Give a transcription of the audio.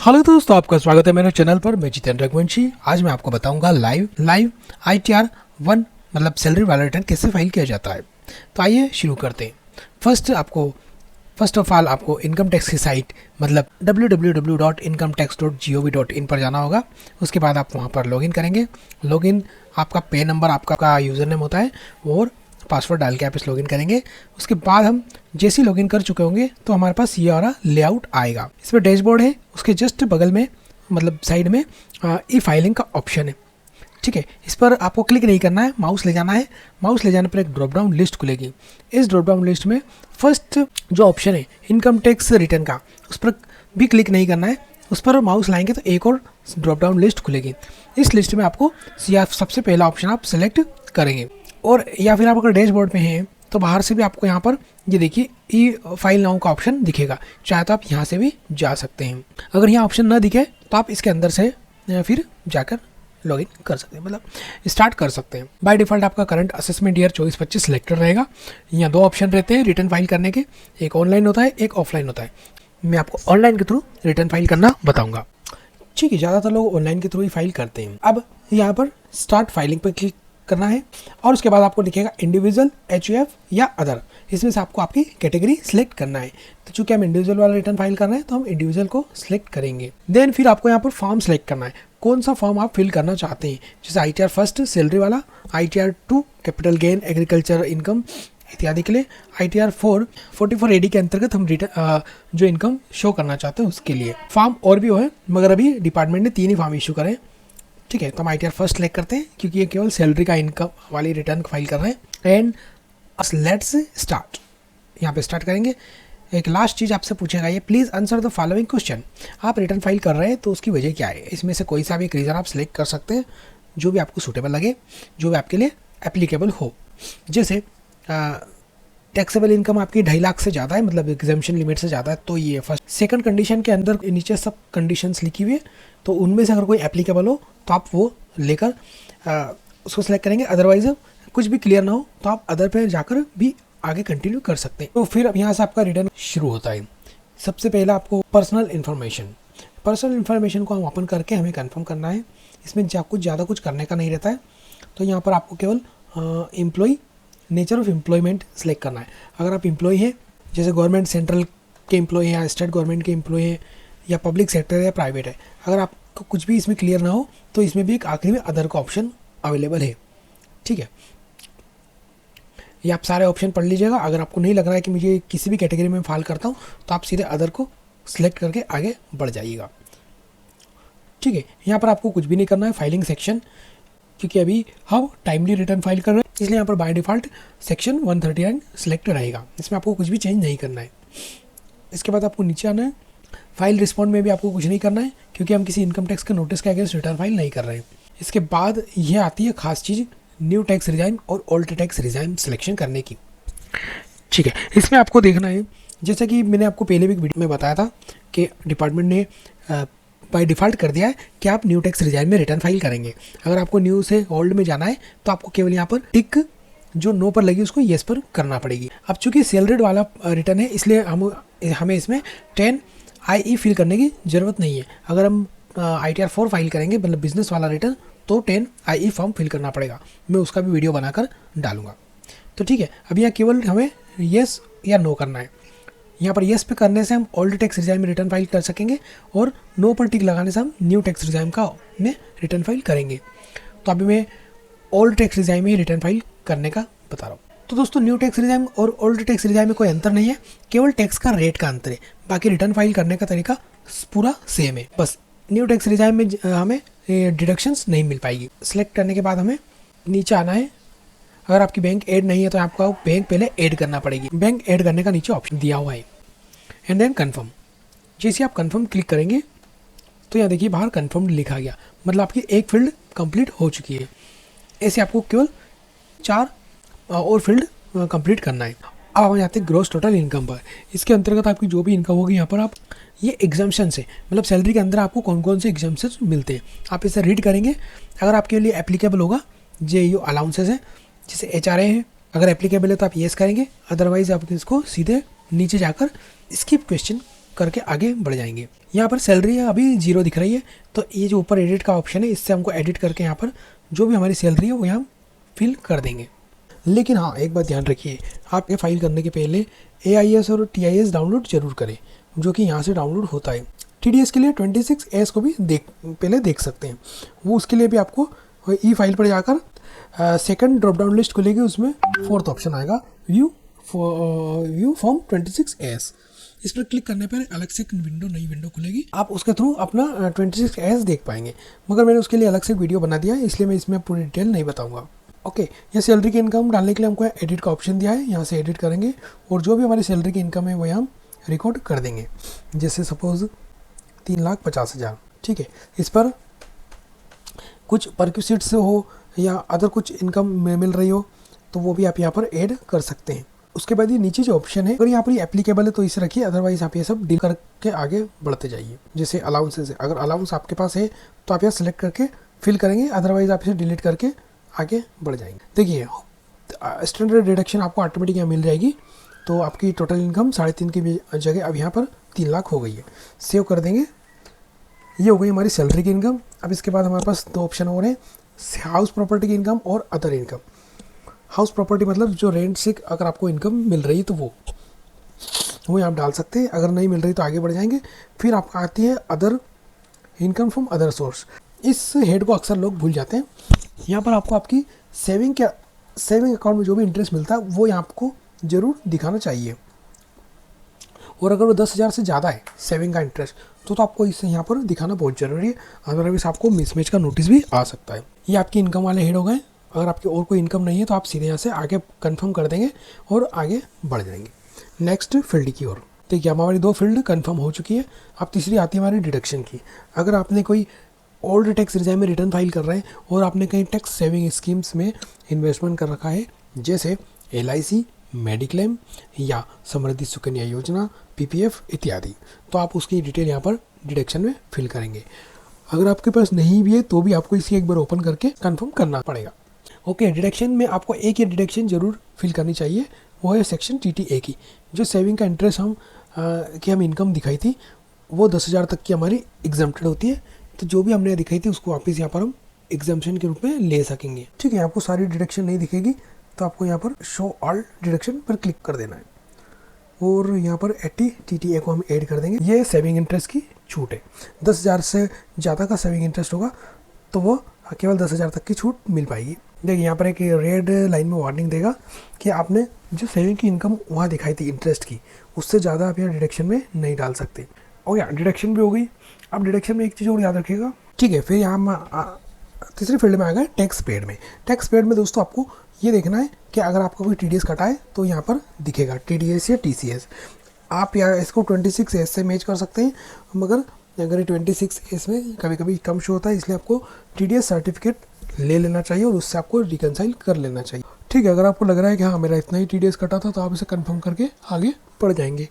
Hello दोस्तों, आपका स्वागत है मेरे चैनल पर। मैं जितेंद्र रघुवंशी। आज मैं आपको बताऊंगा लाइव ITR 1 मतलब सैलरी वाला रिटर्न कैसे फाइल किया जाता है। तो आइए शुरू करते हैं। फर्स्ट ऑफ ऑल आपको इनकम टैक्स की साइट मतलब www.incometax.gov.in पर जाना होगा। उसके बाद आप वहां पर लॉगिन करेंगे। लॉगिन आपका पे नंबर, आपका यूज़र नेम होता है और पासवर्ड डाल के आप इस लॉगिन करेंगे। उसके बाद हम जैसे ही लॉगिन कर चुके होंगे तो हमारे पास ये वाला लेआउट आएगा। इसमें डैशबोर्ड है, उसके जस्ट बगल में मतलब साइड में ई फाइलिंग का ऑप्शन है। ठीक है, इस पर आपको क्लिक नहीं करना है, माउस ले जाना है। माउस ले जाने पर एक ड्रॉप डाउन लिस्ट खुलेगी। इस ड्रॉप डाउन लिस्ट में फर्स्ट जो ऑप्शन है इनकम टैक्स रिटर्न का, उस पर भी क्लिक नहीं करना है। उस पर माउस लाएंगे तो एक और ड्रॉप डाउन लिस्ट खुलेगी। इस लिस्ट में आपको सबसे पहला ऑप्शन आप सेलेक्ट करेंगे और या फिर आप अगर डैशबोर्ड पे हैं तो बाहर से भी आपको यहाँ पर ये देखिए ई फाइल नाउ का ऑप्शन दिखेगा। चाहे तो आप यहाँ से भी जा सकते हैं। अगर यहाँ ऑप्शन ना दिखे तो आप इसके अंदर से फिर जाकर लॉगिन कर सकते हैं, मतलब स्टार्ट कर सकते हैं। बाय डिफ़ॉल्ट आपका करंट असेसमेंट ईयर 24-25 सिलेक्टेड रहेगा। यहाँ दो ऑप्शन रहते हैं रिटर्न फाइल करने के, एक ऑनलाइन होता है, एक ऑफलाइन होता है। मैं आपको ऑनलाइन के थ्रू रिटर्न फाइल करना बताऊँगा। ठीक है, ज़्यादातर लोग ऑनलाइन के थ्रू ही फाइल करते हैं। अब यहाँ पर स्टार्ट फाइलिंग पर क्लिक करना है और उसके बाद आपको दिखेगा इंडिविजुअल, HUF या अदर। इसमें से आपको आपकी कैटेगरी सिलेक्ट करना है। तो चूंकि हम इंडिविजुअल वाला रिटर्न फाइल कर रहे हैं तो हम इंडिविजुअल को सिलेक्ट करेंगे। देन फिर आपको यहाँ पर फॉर्म सेलेक्ट करना है, कौन सा फॉर्म आप फिल करना चाहते हैं। जैसे ITR 1 सैलरी वाला, ITR 2 capital gain agriculture income इत्यादि के लिए, ITR 4 44 AD के अंतर्गत हम जो इनकम शो करना चाहते हैं उसके लिए। फॉर्म और भी है मगर अभी डिपार्टमेंट ने 3 ही फॉर्म इशू करे। ठीक है, तो हम ITR 1 सेलेक्ट करते हैं क्योंकि ये केवल सैलरी का इनकम वाली रिटर्न फाइल कर रहे हैं। एंड लेट्स स्टार्ट, यहाँ पे स्टार्ट करेंगे। एक लास्ट चीज़ आपसे पूछेगा ये, please answer the following question. आप रिटर्न फाइल कर रहे हैं तो उसकी वजह क्या है। इसमें से कोई सा भी एक रीज़न आप सिलेक्ट कर सकते हैं जो भी आपको सूटेबल लगे, जो भी आपके लिए एप्लीकेबल हो। जैसे टैक्सेबल इनकम आपकी 2.5 लाख से ज़्यादा है, मतलब एग्जेम्पशन लिमिट से ज़्यादा है, तो ये फर्स्ट। सेकंड कंडीशन के अंदर नीचे सब कंडीशंस लिखी हुई है, तो उनमें से अगर कोई एप्लीकेबल हो तो आप वो लेकर उसको सेलेक्ट करेंगे। अदरवाइज कुछ भी क्लियर ना हो तो आप अदर पे जाकर भी आगे कंटिन्यू कर सकते हैं। तो फिर अब यहाँ से आपका रिटर्न शुरू होता है। सबसे पहला आपको पर्सनल इन्फॉर्मेशन को हम ओपन करके हमें कंफर्म करना है। इसमें कुछ ज़्यादा कुछ करने का नहीं रहता है। तो यहाँ पर आपको केवल employ, nature of employment select करना है। अगर आप एम्प्लॉय हैं, जैसे गवर्नमेंट सेंट्रल के एम्प्लॉय हैं या स्टेट गवर्नमेंट के एम्प्लॉय हैं या पब्लिक सेक्टर या प्राइवेट है, अगर आपको कुछ भी इसमें क्लियर ना हो तो इसमें भी एक आखिरी में अदर का ऑप्शन अवेलेबल है। ठीक है, ये आप सारे ऑप्शन पढ़ लीजिएगा। अगर आपको नहीं लग रहा है कि मुझे किसी भी कैटेगरी में फाइल करता हूँ तो आप सीधे अदर को सिलेक्ट करके आगे बढ़ जाइएगा। ठीक है, यहाँ पर आपको कुछ भी नहीं करना है। फाइलिंग सेक्शन, क्योंकि अभी हम टाइमली रिटर्न फाइल कर रहे हैं इसलिए यहाँ पर बाय डिफ़ॉल्ट सेक्शन 139 सिलेक्ट रहेगा। इसमें आपको कुछ भी चेंज नहीं करना है। इसके बाद आपको नीचे आना है। फाइल रिस्पॉन्ड में भी आपको कुछ नहीं करना है क्योंकि हम किसी इनकम टैक्स के नोटिस के अगेंस्ट रिटर्न फाइल नहीं कर रहे हैं। इसके बाद ये आती है खास चीज़, न्यू टैक्स रिजाइम और ओल्ड टैक्स रिजाइम सिलेक्शन करने की। ठीक है, इसमें आपको देखना है, जैसा कि मैंने आपको पहले भी वीडियो में बताया था कि डिपार्टमेंट ने बाय डिफ़ॉल्ट कर दिया है कि आप न्यू टैक्स रिजाइम में रिटर्न फाइल करेंगे। अगर आपको न्यू से ओल्ड में जाना है तो आपको केवल यहाँ पर टिक जो नो पर लगी उसको येस पर करना पड़ेगी। अब चूंकि सैलरीड वाला रिटर्न है इसलिए हमें इसमें 10 IE फिल करने की ज़रूरत नहीं है। अगर हम ITR 4 फाइल करेंगे मतलब बिजनेस वाला रिटर्न तो 10 IE फॉर्म फिल करना पड़ेगा। मैं उसका भी वीडियो बनाकर डालूंगा। तो ठीक है, अब यहाँ केवल हमें येस या नो करना है। यहाँ पर येस पे करने से हम ओल्ड टैक्स रिजाइम में रिटर्न फाइल कर सकेंगे और नो पर टिक लगाने से हम न्यू टैक्स रिजाइम का में रिटर्न फाइल करेंगे। तो अभी मैं ओल्ड टैक्स रिजाइम में ही रिटर्न फाइल करने का बता रहा हूँ। तो दोस्तों, न्यू टैक्स रिजाइम और ओल्ड टैक्स रिजाइम में कोई अंतर नहीं है, केवल टैक्स का रेट का अंतर है। बाकी रिटर्न फाइल करने का तरीका पूरा सेम है। बस न्यू टैक्स रिजाइम में हमें डिडक्शंस नहीं मिल पाएगी। सिलेक्ट करने के बाद हमें नीचे आना है। अगर आपकी बैंक ऐड नहीं है तो आपको बैंक पहले ऐड करना पड़ेगी। बैंक ऐड करने का नीचे ऑप्शन दिया हुआ है। And then confirm. जैसे आप कन्फर्म क्लिक करेंगे तो यहाँ देखिए बाहर कन्फर्म लिखा गया, मतलब आपकी एक फील्ड कंप्लीट हो चुकी है। ऐसे आपको केवल 4 और फील्ड कंप्लीट करना है। अब हम जाते हैं ग्रॉस टोटल इनकम पर। इसके अंतर्गत आपकी जो भी इनकम होगी यहाँ पर आप ये एग्जाम्पशन से, मतलब सैलरी के अंदर आपको कौन कौन से एग्जाम्पशन मिलते हैं आप इसे रीड करेंगे। अगर आपके लिए एप्लीकेबल होगा जो अलाउंसेस है, जैसे HRA है, अगर एप्लीकेबल है तो आप येस करेंगे, अदरवाइज आप इसको सीधे नीचे जाकर स्किप क्वेश्चन करके आगे बढ़ जाएंगे। यहाँ पर सैलरी अभी 0 दिख रही है, तो ये जो ऊपर एडिट का ऑप्शन है इससे हमको एडिट करके यहाँ पर जो भी हमारी सैलरी है वो यहाँ फिल कर देंगे। लेकिन हाँ, एक बात ध्यान रखिए, आप ये फाइल करने के पहले AIS और TIS डाउनलोड जरूर करें, जो कि यहाँ से डाउनलोड होता है। TDS के लिए 26S को भी पहले देख सकते हैं, वो उसके लिए भी आपको ई फाइल पर जाकर सेकंड ड्रॉप डाउन लिस्ट खुलेगी, उसमें 4th ऑप्शन आएगा व्यू फॉर्म 26S। इस पर क्लिक करने पर अलग से नई विंडो खुलेगी, आप उसके थ्रू अपना 26S देख पाएंगे। मगर मैंने उसके लिए अलग से वीडियो बना दिया है, इसलिए मैं इसमें पूरी डिटेल नहीं बताऊंगा। ओके, ये सैलरी की इनकम डालने के लिए हमको एडिट का ऑप्शन दिया है, यहाँ से एडिट करेंगे और जो भी हमारी सैलरी की इनकम है वो हम रिकॉर्ड कर देंगे। जैसे सपोज 3,50,000, ठीक है। इस पर कुछ परक्यूसिट से हो या अदर कुछ इनकम मिल रही हो तो वो भी आप यहाँ पर ऐड कर सकते हैं। उसके बाद ये नीचे जो ऑप्शन है, अगर यहाँ पर ये एप्लीकेबल है तो इसे रखिए, अदरवाइज आप ये सब डील करके आगे बढ़ते जाइए। जैसे अलाउंसेस है, अगर अलाउंस आपके पास है तो आप यहाँ सेलेक्ट करके फिल करेंगे, अदरवाइज आप इसे डिलीट करके आगे बढ़ जाएंगे। देखिए, स्टैंडर्ड डिडक्शन आपको ऑटोमेटिक यहाँ मिल जाएगी, तो आपकी टोटल इनकम 3.5 की जगह अब यहाँ पर 3 लाख हो गई है। सेव कर देंगे, ये हो गई हमारी सैलरी की इनकम। अब इसके बाद हमारे पास 2 ऑप्शन और हैं, हाउस प्रॉपर्टी की इनकम और अदर इनकम। हाउस प्रॉपर्टी मतलब जो रेंट से अगर आपको इनकम मिल रही है तो वो आप डाल सकते हैं, अगर नहीं मिल रही तो आगे बढ़ जाएंगे। फिर आपका आती है other income from other source. इस हेड को अक्सर लोग भूल जाते हैं। यहाँ पर आपको आपकी सेविंग अकाउंट में जो भी इंटरेस्ट मिलता है वो यहाँ आपको ज़रूर दिखाना चाहिए, और अगर वो 10,000 से ज़्यादा है सेविंग का इंटरेस्ट तो आपको इसे यहाँ पर दिखाना बहुत ज़रूरी है, अदरवाइज आपको मिसमैच का नोटिस भी आ सकता है। ये आपकी इनकम वाले हेड हो गए। अगर आपकी और कोई इनकम नहीं है तो आप सीधे यहाँ से आगे कंफर्म कर देंगे और आगे बढ़ जाएंगे नेक्स्ट फील्ड की ओर। देखिए, हमारी 2 फील्ड कंफर्म हो चुकी है। अब तीसरी आती है हमारी डिडक्शन की। अगर आपने कोई ओल्ड टैक्स रिटर्न में रिटर्न फाइल कर रहे हैं और आपने कहीं टैक्स सेविंग स्कीम्स में इन्वेस्टमेंट कर रखा है, जैसे LIC, मेडिक्लेम या समृद्धि सुकन्या योजना, PPF इत्यादि, तो आप उसकी डिटेल यहाँ पर डिडक्शन में फिल करेंगे। अगर आपके पास नहीं भी है तो भी आपको इसे एक बार ओपन करके कंफर्म करना पड़ेगा। ओके, डिडक्शन में आपको एक ये डिडक्शन जरूर फिल करनी चाहिए, वो है सेक्शन TTA की। जो सेविंग का इंटरेस्ट हम इनकम दिखाई थी वो 10,000 तक की हमारी एग्जम्प्टेड होती है, तो जो भी हमने दिखाई थी उसको वापस यहाँ पर हम एग्जाम्पशन के रूप में ले सकेंगे। ठीक है, आपको सारी डिडक्शन नहीं दिखेगी तो आपको यहाँ पर शो ऑल डिडक्शन पर क्लिक कर देना है और यहाँ पर 80 TTA को हम ऐड कर देंगे। ये सेविंग इंटरेस्ट की छूट है। 10,000 से ज़्यादा का सेविंग इंटरेस्ट होगा तो वो केवल 10,000 तक की छूट मिल पाएगी। देखिए, यहाँ पर एक रेड लाइन में वार्निंग देगा कि आपने जो सेविंग की इनकम वहाँ दिखाई थी इंटरेस्ट की, उससे ज़्यादा आप यहाँ डिडक्शन में नहीं डाल सकते। और यहाँ डिडक्शन भी हो गई। अब डिडक्शन में एक चीज़ और याद रखिएगा, ठीक है। फिर यहाँ तीसरी फील्ड में आ गए टैक्स पेड में। टैक्स पेड में दोस्तों आपको ये देखना है कि अगर आपका कोई TDS कटा है तो यहाँ पर दिखेगा TDS या TCS। आप या इसको 26S से मैच कर सकते हैं, मगर अगर 26S में कभी कभी कम शो होता है, इसलिए आपको TDS सर्टिफिकेट ले लेना चाहिए और उससे आपको रिकनसाइल कर लेना चाहिए। ठीक है, अगर आपको लग रहा है कि हाँ मेरा इतना ही TDS कटा था तो आप इसे कंफर्म करके आगे बढ़ जाएंगे।